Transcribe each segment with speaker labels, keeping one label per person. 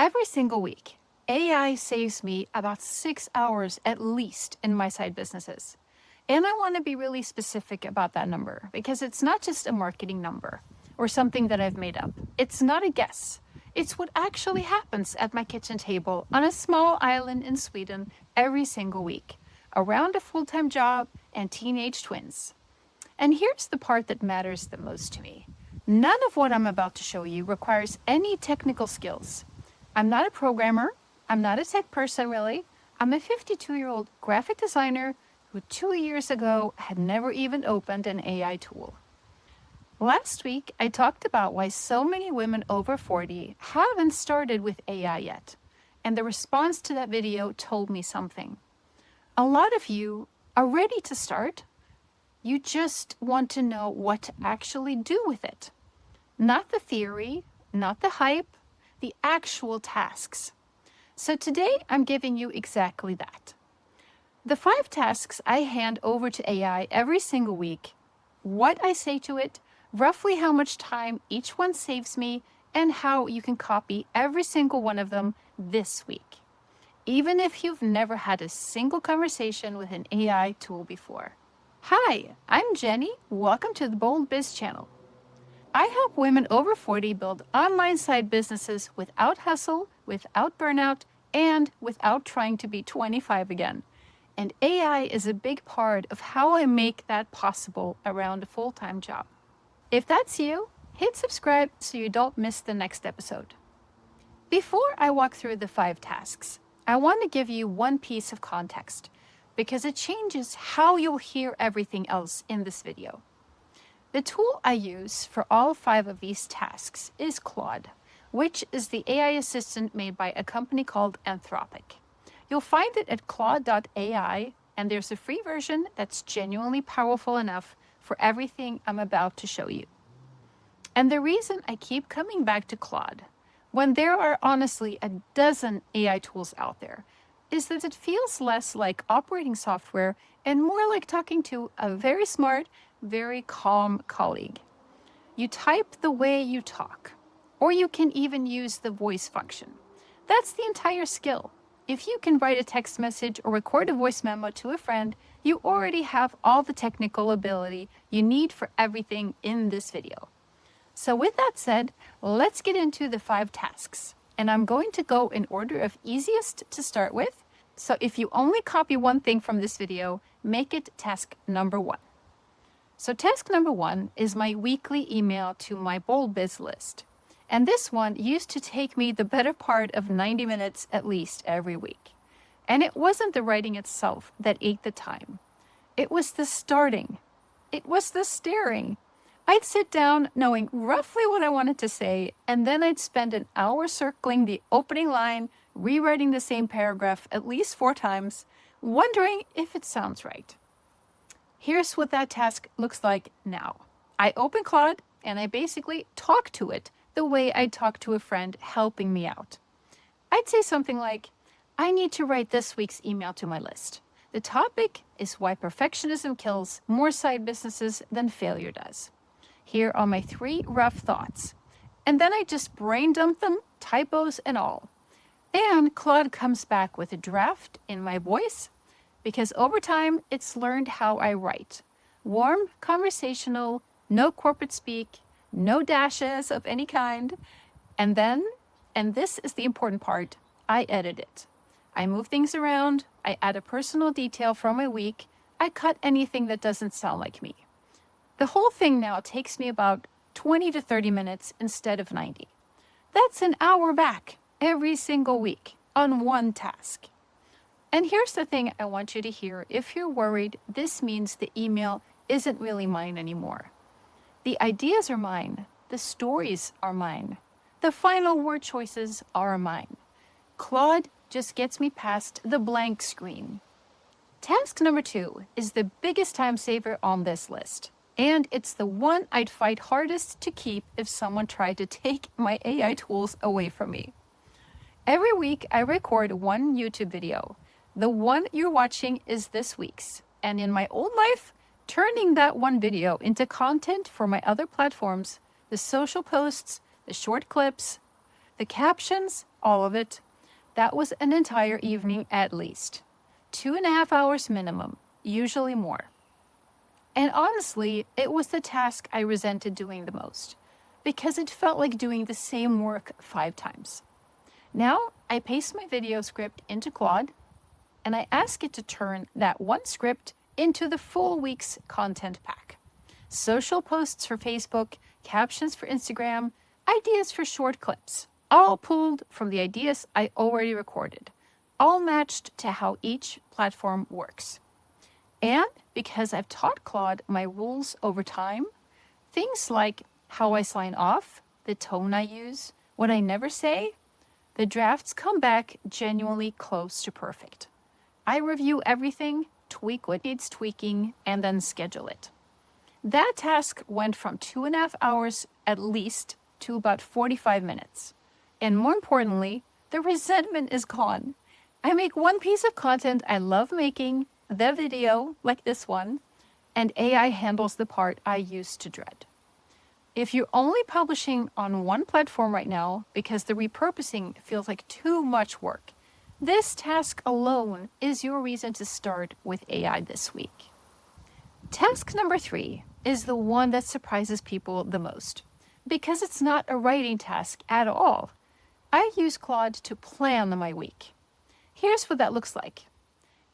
Speaker 1: Every single week, AI saves me about 6 hours at least in my side businesses. And I want to be really specific about that number because it's not just a marketing number or something that I've made up. It's not a guess. It's what actually happens at my kitchen table on a small island in Sweden every single week, around a full-time job and teenage twins. And here's the part that matters the most to me. None of what I'm about to show you requires any technical skills. I'm not a programmer. I'm not a tech person, really. I'm a 52-year-old graphic designer who 2 years ago had never even opened an AI tool. Last week, I talked about why so many women over 40 haven't started with AI yet. And the response to that video told me something. A lot of you are ready to start. You just want to know what to actually do with it. Not the theory, not the hype, the actual tasks. So today I'm giving you exactly that. The 5 tasks I hand over to AI every single week, what I say to it, roughly how much time each one saves me, and how you can copy every single one of them this week, even if you've never had a single conversation with an AI tool before. Hi, I'm Jenny. Welcome to the Bold Biz channel. I help women over 40 build online side businesses without hustle, without burnout, and without trying to be 25 again. And AI is a big part of how I make that possible around a full-time job. If that's you, hit subscribe so you don't miss the next episode. Before I walk through the 5 tasks, I want to give you one piece of context because it changes how you'll hear everything else in this video. The tool I use for all 5 of these tasks is Claude, which is the AI assistant made by a company called Anthropic. You'll find it at Claude AI, and there's a free version that's genuinely powerful enough for everything I'm about to show you. And the reason I keep coming back to Claude, when there are honestly a dozen AI tools out there, is that it feels less like operating software and more like talking to a very smart, very calm colleague. You type the way you talk, or you can even use the voice function. That's the entire skill. If you can write a text message or record a voice memo to a friend, you already have all the technical ability you need for everything in this video. So with that said, let's get into the 5 tasks. And I'm going to go in order of easiest to start with. So if you only copy one thing from this video, make it task number 1. So task number 1 is my weekly email to my Bold Biz list. And this one used to take me the better part of 90 minutes at least every week. And it wasn't the writing itself that ate the time. It was the starting. It was the staring. I'd sit down knowing roughly what I wanted to say, and then I'd spend an hour circling the opening line, rewriting the same paragraph at least 4 times, wondering if it sounds right. Here's what that task looks like now. I open Claude and I basically talk to it the way I'd talk to a friend helping me out. I'd say something like, I need to write this week's email to my list. The topic is why perfectionism kills more side businesses than failure does. Here are my 3 rough thoughts. And then I just brain dump them, typos and all. And Claude comes back with a draft in my voice, because over time it's learned how I write. Warm, conversational, no corporate speak, no dashes of any kind. And then, and this is the important part, I edit it. I move things around, I add a personal detail from my week, I cut anything that doesn't sound like me. The whole thing now takes me about 20 to 30 minutes instead of 90. That's an hour back every single week on one task. And here's the thing I want you to hear. If you're worried, this means the email isn't really mine anymore. The ideas are mine. The stories are mine. The final word choices are mine. Claude just gets me past the blank screen. Task number 2 is the biggest time saver on this list. And it's the one I'd fight hardest to keep if someone tried to take my AI tools away from me. Every week I record one YouTube video. The one you're watching is this week's. And in my old life, turning that one video into content for my other platforms, the social posts, the short clips, The captions, all of it, that was an entire evening at least. 2.5 hours minimum, usually more. And honestly, it was the task I resented doing the most, because it felt like doing the same work 5 times. Now, I paste my video script into Claude, and I ask it to turn that one script into the full week's content pack. Social posts for Facebook, captions for Instagram, ideas for short clips, all pulled from the ideas I already recorded, all matched to how each platform works. And because I've taught Claude my rules over time, things like how I sign off, the tone I use, what I never say, the drafts come back genuinely close to perfect. I review everything, tweak what needs tweaking, and then schedule it. That task went from 2.5 hours at least to about 45 minutes. And more importantly, the resentment is gone. I make one piece of content I love making, the video, like this one, and AI handles the part I used to dread. If you're only publishing on one platform right now because the repurposing feels like too much work, this task alone is your reason to start with AI this week. Task number 3 is the one that surprises people the most because it's not a writing task at all. I use Claude to plan my week. Here's what that looks like.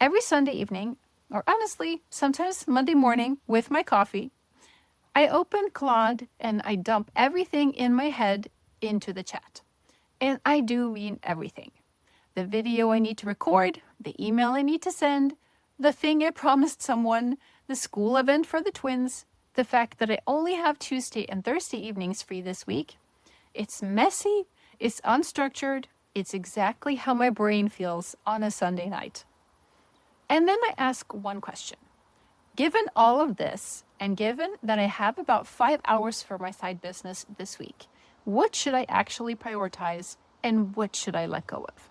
Speaker 1: Every Sunday evening, or honestly, sometimes Monday morning with my coffee, I open Claude and I dump everything in my head into the chat. And I do mean everything. The video I need to record, the email I need to send, the thing I promised someone, the school event for the twins, the fact that I only have Tuesday and Thursday evenings free this week. It's messy, it's unstructured, it's exactly how my brain feels on a Sunday night. And then I ask one question. Given all of this, and given that I have about 5 hours for my side business this week, what should I actually prioritize and what should I let go of?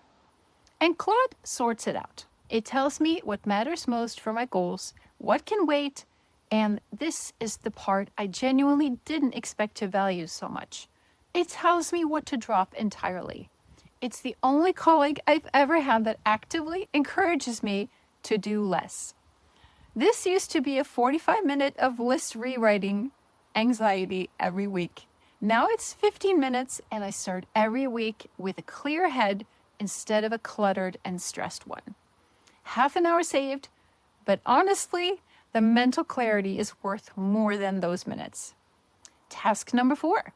Speaker 1: And Claude sorts it out. It tells me what matters most for my goals, what can wait, and this is the part I genuinely didn't expect to value so much. It tells me what to drop entirely. It's the only colleague I've ever had that actively encourages me to do less. This used to be a 45-minute of list rewriting anxiety every week. Now it's 15 minutes and I start every week with a clear head instead of a cluttered and stressed one. Half an hour saved, but honestly, the mental clarity is worth more than those minutes. Task number 4,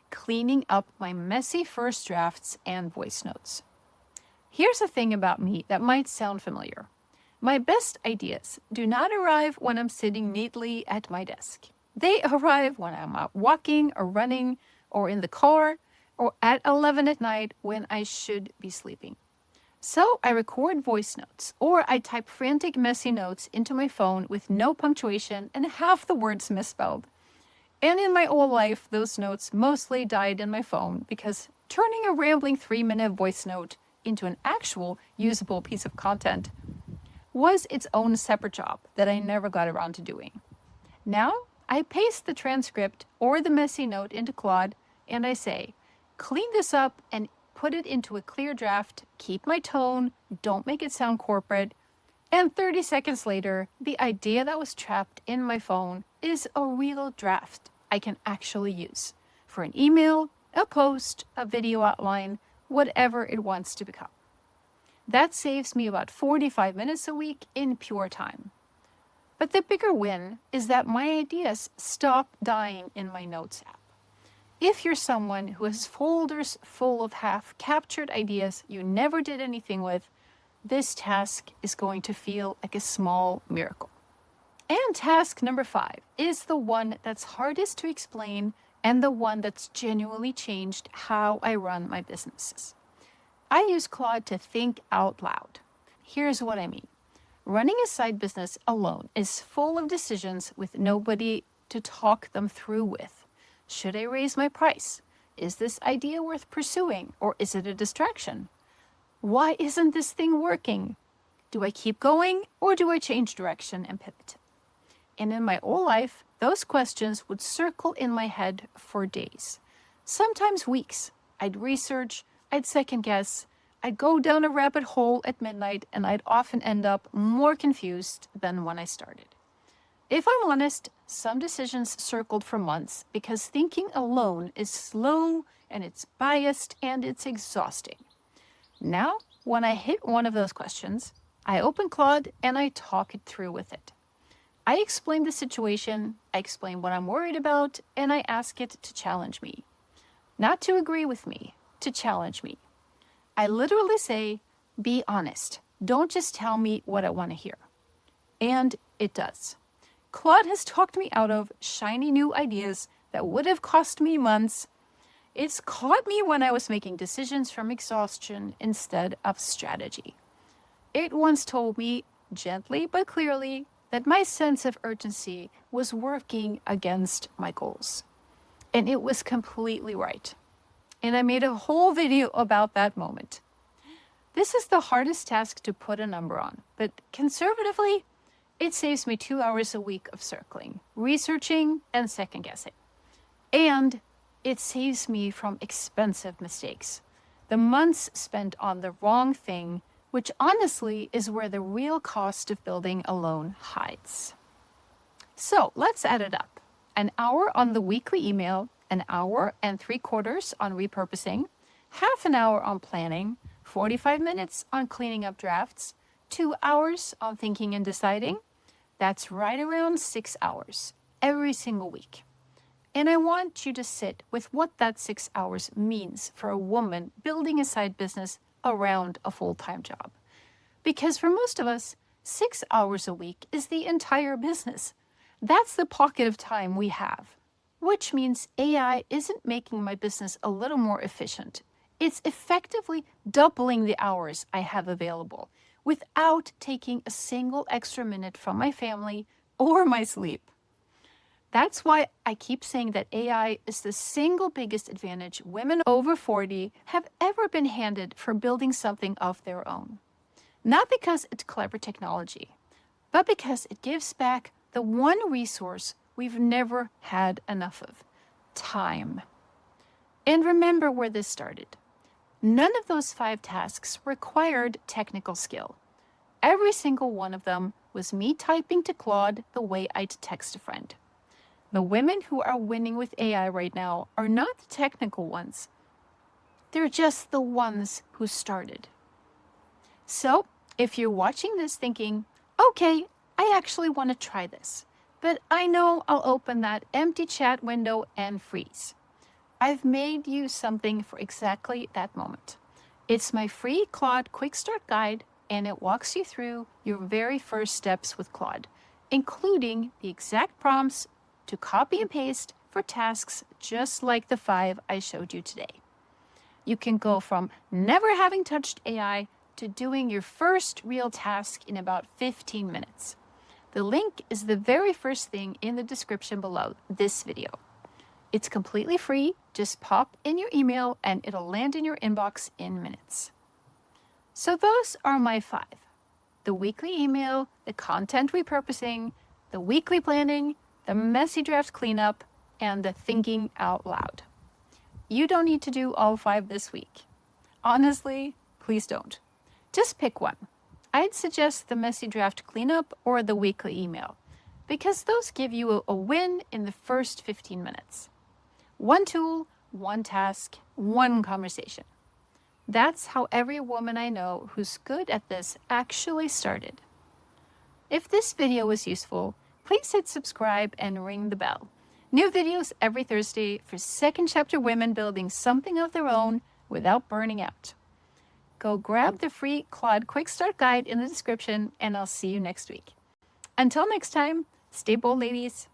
Speaker 1: cleaning up my messy first drafts and voice notes. Here's a thing about me that might sound familiar. My best ideas do not arrive when I'm sitting neatly at my desk. They arrive when I'm out walking or running or in the car or at 11 at night when I should be sleeping. So I record voice notes or I type frantic, messy notes into my phone with no punctuation and half the words misspelled. And in my old life, those notes mostly died in my phone because turning a rambling 3-minute voice note into an actual usable piece of content was its own separate job that I never got around to doing. Now, I paste the transcript or the messy note into Claude and I say, clean this up and put it into a clear draft, keep my tone, don't make it sound corporate. And 30 seconds later, the idea that was trapped in my phone is a real draft I can actually use for an email, a post, a video outline, whatever it wants to become. That saves me about 45 minutes a week in pure time. But the bigger win is that my ideas stop dying in my notes app. If you're someone who has folders full of half-captured ideas you never did anything with, this task is going to feel like a small miracle. And task number 5 is the one that's hardest to explain and the one that's genuinely changed how I run my businesses. I use Claude to think out loud. Here's what I mean. Running a side business alone is full of decisions with nobody to talk them through with. Should I raise my price? Is this idea worth pursuing or is it a distraction? Why isn't this thing working? Do I keep going or do I change direction and pivot? And in my old life, those questions would circle in my head for days, sometimes weeks. I'd research, I'd second guess, I'd go down a rabbit hole at midnight, and I'd often end up more confused than when I started. If I'm honest, some decisions circled for months because thinking alone is slow and it's biased and it's exhausting. Now, when I hit one of those questions, I open Claude and I talk it through with it. I explain the situation, I explain what I'm worried about, and I ask it to challenge me. Not to agree with me, to challenge me. I literally say, be honest. Don't just tell me what I want to hear. And it does. Claude has talked me out of shiny new ideas that would have cost me months. It's caught me when I was making decisions from exhaustion instead of strategy. It once told me, gently but clearly, that my sense of urgency was working against my goals. And it was completely right. And I made a whole video about that moment. This is the hardest task to put a number on, but conservatively, it saves me 2 hours a week of circling, researching, and second guessing. And it saves me from expensive mistakes. The months spent on the wrong thing, which honestly is where the real cost of building alone hides. So let's add it up. An hour on the weekly email, an hour and 3/4 on repurposing, half an hour on planning, 45 minutes on cleaning up drafts, 2 hours on thinking and deciding. That's right around 6 hours every single week. And I want you to sit with what that 6 hours means for a woman building a side business around a full-time job. Because for most of us, 6 hours a week is the entire business. That's the pocket of time we have, which means AI isn't making my business a little more efficient. It's effectively doubling the hours I have available without taking a single extra minute from my family or my sleep. That's why I keep saying that AI is the single biggest advantage women over 40 have ever been handed for building something of their own. Not because it's clever technology, but because it gives back the one resource we've never had enough of: time. And remember where this started. None of those 5 tasks required technical skill. Every single one of them was me typing to Claude the way I'd text a friend. The women who are winning with AI right now are not the technical ones. They're just the ones who started. So, if you're watching this thinking, okay, I actually want to try this, but I know I'll open that empty chat window and freeze. I've made you something for exactly that moment. It's my free Claude Quick Start Guide, and it walks you through your very first steps with Claude, including the exact prompts to copy and paste for tasks just like the 5 I showed you today. You can go from never having touched AI to doing your first real task in about 15 minutes. The link is the very first thing in the description below this video. It's completely free. Just pop in your email and it'll land in your inbox in minutes. So those are my 5. The weekly email, the content repurposing, the weekly planning, the messy draft cleanup, and the thinking out loud. You don't need to do all 5 this week. Honestly, please don't. Just pick one. I'd suggest the messy draft cleanup or the weekly email, because those give you a win in the first 15 minutes. One tool, one task, one conversation. That's how every woman I know who's good at this actually started. If this video was useful, please hit subscribe and ring the bell. New videos every Thursday for second chapter women building something of their own without burning out. Go grab the free Claude Quick Start Guide in the description, and I'll see you next week. Until next time, stay bold, ladies.